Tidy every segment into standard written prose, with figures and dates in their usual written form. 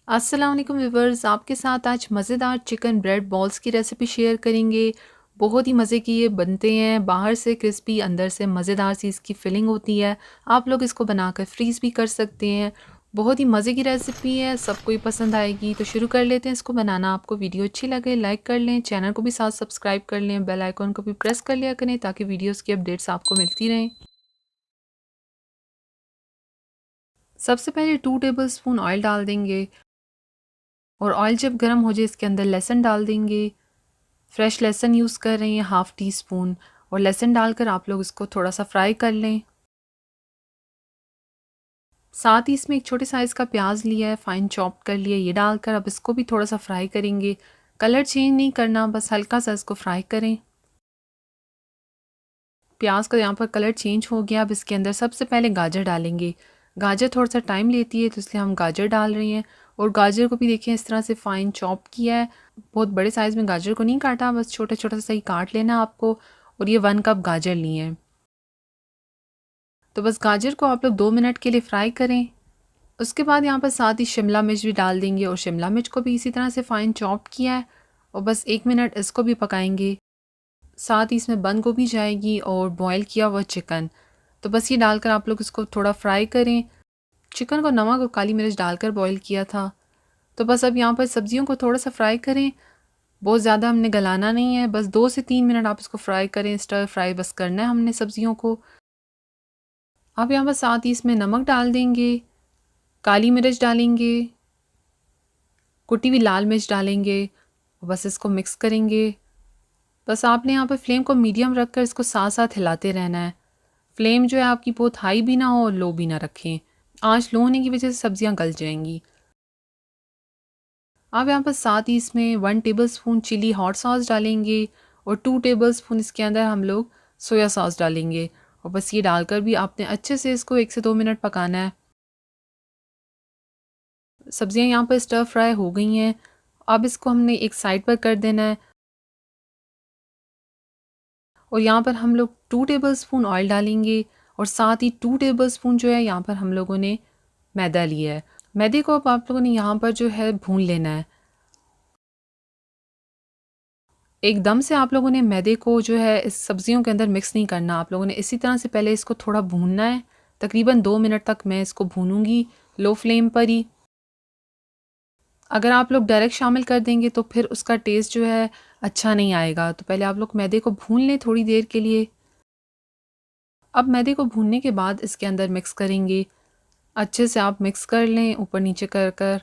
अस्सलाम वालेकुम व्यूवर्स, आपके साथ आज मज़ेदार चिकन ब्रेड बॉल्स की रेसिपी शेयर करेंगे। बहुत ही मज़े की ये बनते हैं, बाहर से क्रिस्पी अंदर से मज़ेदार सी इसकी फिलिंग होती है। आप लोग इसको बनाकर फ्रीज़ भी कर सकते हैं। बहुत ही मज़े की रेसिपी है, सबको ही पसंद आएगी। तो शुरू कर लेते हैं इसको बनाना। आपको वीडियो अच्छी लगे लाइक कर लें, चैनल को भी साथ सब्सक्राइब कर लें, बेल आइकॉन को भी प्रेस कर लिया करें ताकि वीडियोज़ की अपडेट्स आपको मिलती रहें। सबसे पहले 2 टेबल स्पून ऑयल डाल देंगे और ऑयल जब गर्म हो जाए इसके अंदर लहसुन डाल देंगे। फ्रेश लहसुन यूज़ कर रहे हैं हाफ़ टी स्पून, और लहसुन डालकर आप लोग इसको थोड़ा-सा फ्राई कर लें। साथ ही इसमें एक छोटे साइज़ का प्याज लिया है, फाइन चॉप कर लिया है, ये डालकर अब इसको भी थोड़ा-सा फ्राई करेंगे। कलर चेंज नहीं करना, बस हल्का-सा इसको फ्राई करें। प्याज का यहाँ पर कलर चेंज हो गया। अब इसके अंदर सबसे पहले गाजर डालेंगे। गाजर थोड़ा-सा टाइम लेती है तो इसलिए हम गाजर डाल रहे हैं, और गाजर को भी देखिए इस तरह से फाइन चॉप किया है। बहुत बड़े साइज़ में गाजर को नहीं काटा, बस छोटा-छोटा सा ही काट लेना आपको। और ये 1 कप गाजर लिए हैं। तो बस गाजर को आप लोग 2 मिनट के लिए फ्राई करें। उसके बाद यहाँ पर साथ ही शिमला मिर्च भी डाल देंगे, और शिमला मिर्च को भी इसी तरह से फ़ाइन चॉप किया है, और बस 1 मिनट इसको भी पकाएंगे। साथ ही इसमें बंद गोभी जाएगी और बॉयल किया हुआ चिकन। तो बस ये डालकर आप लोग इसको थोड़ा फ्राई करें। चिकन को नमक और काली मिर्च डालकर बॉयल किया था। तो बस अब यहाँ पर सब्जियों को थोड़ा सा फ्राई करें। बहुत ज़्यादा हमने गलाना नहीं है, बस 2 से 3 मिनट आप इसको फ्राई करें। स्टर फ्राई बस करना है हमने सब्जियों को। अब यहाँ पर साथ ही इसमें नमक डाल देंगे, काली मिर्च डालेंगे, कुटी हुई लाल मिर्च डालेंगे, और बस इसको मिक्स करेंगे। बस आपने यहाँ पर फ्लेम को मीडियम रखकर इसको साथ साथ हिलाते रहना है। फ्लेम जो है आपकी बहुत हाई भी ना हो और लो भी ना रखें। आंच लो होने की वजह से सब्जियां गल जाएंगी। आप यहाँ पर साथ ही इसमें 1 tablespoon chilli hot sauce डालेंगे, और 2 टेबल स्पून इसके अंदर हम लोग सोया सॉस डालेंगे, और बस ये डालकर भी आपने अच्छे से इसको 1 से 2 मिनट पकाना है। सब्जियां यहाँ पर स्टर फ्राई हो गई हैं। अब इसको हमने एक साइड पर कर देना है, और यहाँ पर हम लोग 2 टेबल स्पून ऑयल डालेंगे, और साथ ही 2 टेबल स्पून जो है यहाँ पर हम लोगों ने मैदा लिया है। मैदे को अब आप लोगों ने यहाँ पर जो है भून लेना है। एकदम से आप लोगों ने मैदे को जो है इस सब्जियों के अंदर मिक्स नहीं करना। आप लोगों ने इसी तरह से पहले इसको थोड़ा भूनना है। तकरीबन 2 मिनट तक मैं इसको भूनूंगी लो फ्लेम पर ही। अगर आप लोग डायरेक्ट शामिल कर देंगे तो फिर उसका टेस्ट जो है अच्छा नहीं आएगा। तो पहले आप लोग मैदे को भून लें थोड़ी देर के लिए। अब मैदे को भूनने के बाद इसके अंदर मिक्स करेंगे। अच्छे से आप मिक्स कर लें ऊपर नीचे कर कर।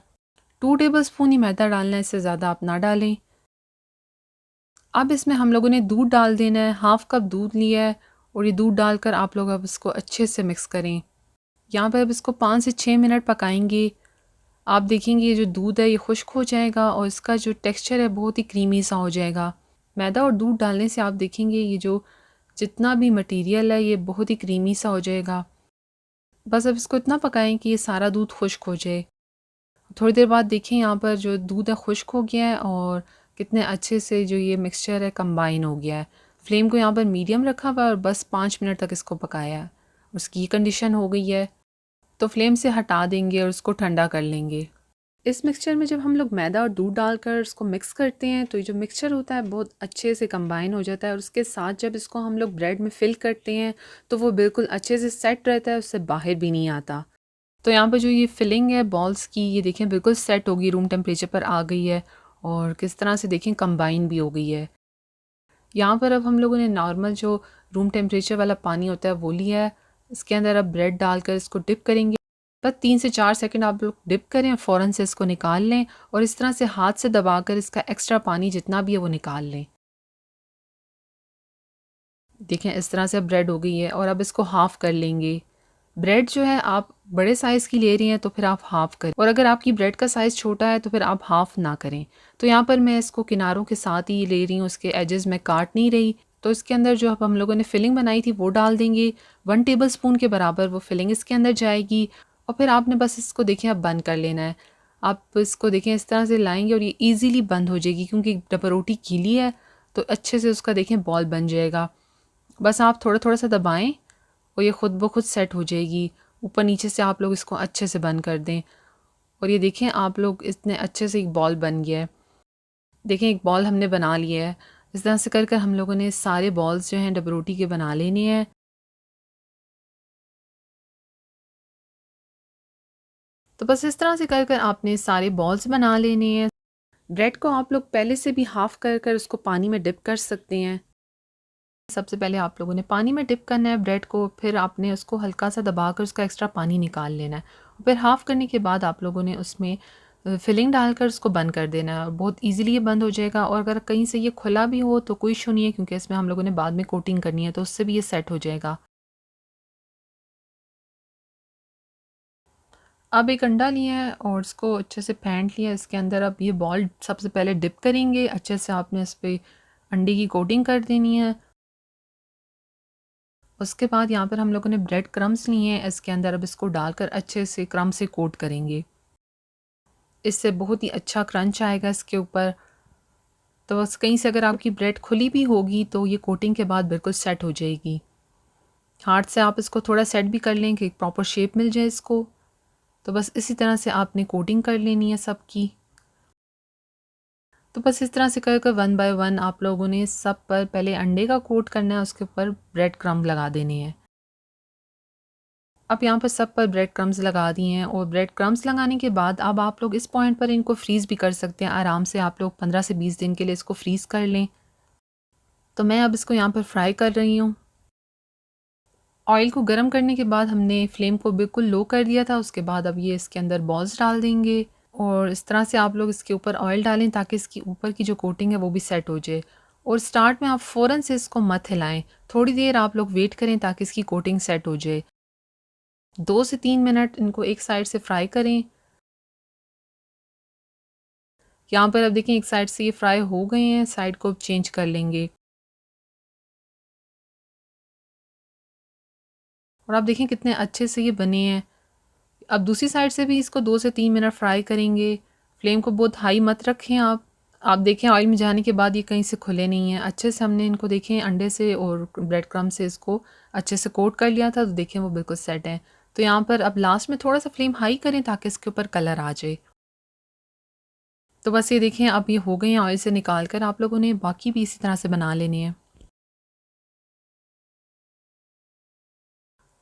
2 टेबल स्पून ही मैदा डालना है, इससे ज़्यादा आप ना डालें। अब इसमें हम लोगों ने दूध डाल देना है। हाफ़ कप दूध लिया है, और ये दूध डालकर आप लोग अब इसको अच्छे से मिक्स करें। यहाँ पर अब इसको 5 से 6 मिनट पकाएंगे। आप देखेंगे ये जो दूध है ये खुश्क हो जाएगा, और इसका जो टेक्सचर है बहुत ही क्रीमी सा हो जाएगा। मैदा और दूध डालने से आप देखेंगे ये जो जितना भी मटेरियल है ये बहुत ही क्रीमी सा हो जाएगा। बस अब इसको इतना पकाएं कि ये सारा दूध खुश्क हो जाए। थोड़ी देर बाद देखें यहाँ पर जो दूध है खुश्क हो गया है, और कितने अच्छे से जो ये मिक्सचर है कंबाइन हो गया है। फ्लेम को यहाँ पर मीडियम रखा हुआ है, और बस 5 मिनट तक इसको पकाया है। उसकी कंडीशन हो गई है, तो फ्लेम से हटा देंगे और उसको ठंडा कर लेंगे। इस मिक्सचर में जब हम लोग मैदा और दूध डालकर इसको मिक्स करते हैं तो ये जो मिक्सचर होता है बहुत अच्छे से कंबाइन हो जाता है, और उसके साथ जब इसको हम लोग ब्रेड में फ़िल करते हैं तो वो बिल्कुल अच्छे से सेट रहता है, उससे बाहर भी नहीं आता। तो यहाँ पर जो ये फिलिंग है बॉल्स की, ये देखें बिल्कुल सेट होगी, रूम टेम्परेचर पर आ गई है, और किस तरह से देखें कंबाइन भी हो गई है। यहाँ पर अब हम लोगों ने नॉर्मल जो रूम टेम्परेचर वाला पानी होता है वो लिया है। इसके अंदर अब ब्रेड डालकर इसको डिप करेंगे। बस 3 से 4 सेकंड आप लोग डिप करें और फ़ौरन से इसको निकाल लें, और इस तरह से हाथ से दबाकर इसका एक्स्ट्रा पानी जितना भी है वो निकाल लें। देखें इस तरह से अब ब्रेड हो गई है, और अब इसको हाफ़ कर लेंगे। ब्रेड जो है आप बड़े साइज़ की ले रही हैं तो फिर आप हाफ़ करें, और अगर आपकी ब्रेड का साइज़ छोटा है तो फिर आप हाफ़ ना करें। तो यहाँ पर मैं इसको किनारों के साथ ही ले रही हूँ, उसके एजेस में काट नहीं रही। तो इसके अंदर जो अब हम लोगों ने फिलिंग बनाई थी वो डाल देंगे। 1 टेबल स्पून के बराबर वो फिलिंग इसके अंदर जाएगी, और फिर आपने बस इसको देखें अब बंद कर लेना है। आप इसको देखें इस तरह से लाएंगे और ये ईज़िली बंद हो जाएगी, क्योंकि जब रोटी गीली है तो अच्छे से उसका देखें बॉल बन जाएगा। बस आप थोड़ा थोड़ा सा दबाएं और ये खुद ब खुद सेट हो जाएगी। ऊपर नीचे से आप लोग इसको अच्छे से बंद कर दें, और ये देखें आप लोग, इतने अच्छे से एक बॉल बन गया है। देखें एक बॉल हमने बना लिया है। इस तरह से कर कर हम लोगों ने सारे बॉल्स जो हैं डबल रोटी के बना लेने हैं। तो बस इस तरह से कर कर आपने सारे बॉल्स बना लेने हैं। ब्रेड को आप लोग पहले से भी हाफ़ कर कर उसको पानी में डिप कर सकते हैं। सबसे पहले आप लोगों ने पानी में डिप करना है ब्रेड को, फिर आपने उसको हल्का सा दबाकर उसका एक्स्ट्रा पानी निकाल लेना है। फिर हाफ़ करने के बाद आप लोगों ने उसमें फिलिंग डालकर उसको बंद कर देना है और बहुत इजीली ये बंद हो जाएगा। और अगर कहीं से ये खुला भी हो तो कोई इशू नहीं है, क्योंकि इसमें हम लोगों ने बाद में कोटिंग करनी है, तो उससे भी ये सेट हो जाएगा। अब एक अंडा लिया है और इसको अच्छे से फेंट लिया। इसके अंदर अब ये बॉल सबसे पहले डिप करेंगे। अच्छे से आपने इस पर अंडे की कोटिंग कर देनी है। उसके बाद यहाँ पर हम लोगों ने ब्रेड क्रम्स लिए हैं। इसके अंदर अब इसको डालकर अच्छे से क्रम्ब से कोट करेंगे। इससे बहुत ही अच्छा क्रंच आएगा इसके ऊपर। तो बस कहीं से अगर आपकी ब्रेड खुली भी होगी तो ये कोटिंग के बाद बिल्कुल सेट हो जाएगी। हाथ से आप इसको थोड़ा सेट भी कर लें कि प्रॉपर शेप मिल जाए इसको। तो बस इसी तरह से आपने कोटिंग कर लेनी है सबकी। तो बस इस तरह से कर कर वन बाय वन आप लोगों ने सब पर पहले अंडे का कोट करना है, उसके ऊपर ब्रेड क्रम्ब लगा देने हैं। अब यहाँ पर सब पर ब्रेड क्रम्स लगा दिए हैं और ब्रेड क्रम्स लगाने के बाद अब आप लोग इस पॉइंट पर इनको फ्रीज़ भी कर सकते हैं आराम से। आप लोग 15 से 20 दिन के लिए इसको फ्रीज़ कर लें। तो मैं अब इसको यहाँ पर फ्राई कर रही हूँ। ऑयल को गर्म करने के बाद हमने फ्लेम को बिल्कुल लो कर दिया था। उसके बाद अब ये इसके अंदर बॉल्स डाल देंगे और इस तरह से आप लोग इसके ऊपर ऑयल डालें ताकि इसकी ऊपर की जो कोटिंग है वो भी सेट हो जाए। और स्टार्ट में आप फ़ौरन से इसको मत हिलाएं, थोड़ी देर आप लोग वेट करें ताकि इसकी कोटिंग सेट हो जाए। 2 से 3 मिनट इनको एक साइड से फ्राई करें। यहाँ पर अब देखें एक साइड से ये फ्राई हो गए हैं, साइड को अब चेंज कर लेंगे। और आप देखें कितने अच्छे से ये बने हैं। अब दूसरी साइड से भी इसको 2 से 3 मिनट फ्राई करेंगे। फ्लेम को बहुत हाई मत रखें आप। आप देखें ऑयल में जाने के बाद ये कहीं से खुले नहीं हैं। अच्छे से हमने इनको देखें अंडे से और ब्रेड क्रम्ब से इसको अच्छे से कोट कर लिया था, तो देखें वो बिल्कुल सेट हैं। तो यहाँ पर अब लास्ट में थोड़ा सा फ्लेम हाई करें ताकि इसके ऊपर कलर आ जाए। तो बस ये देखें अब ये हो गए हैं ऑयल से निकाल कर। आप लोगों ने बाकी भी इसी तरह से बना लेने हैं।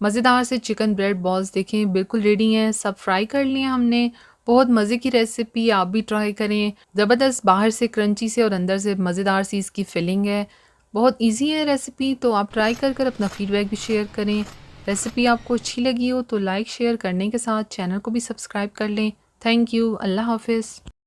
मज़ेदार से चिकन ब्रेड बॉल्स देखें बिल्कुल रेडी हैं, सब फ्राई कर लिए हमने। बहुत मज़े की रेसिपी, आप भी ट्राई करें। ज़बरदस्त, बाहर से क्रंची से और अंदर से मज़ेदार सी इसकी फिलिंग है। बहुत इजी है रेसिपी, तो आप ट्राई कर कर अपना फ़ीडबैक भी शेयर करें। रेसिपी आपको अच्छी लगी हो तो लाइक शेयर करने के साथ चैनल को भी सब्सक्राइब कर लें। Thank you. अल्लाह हाफ़िज़।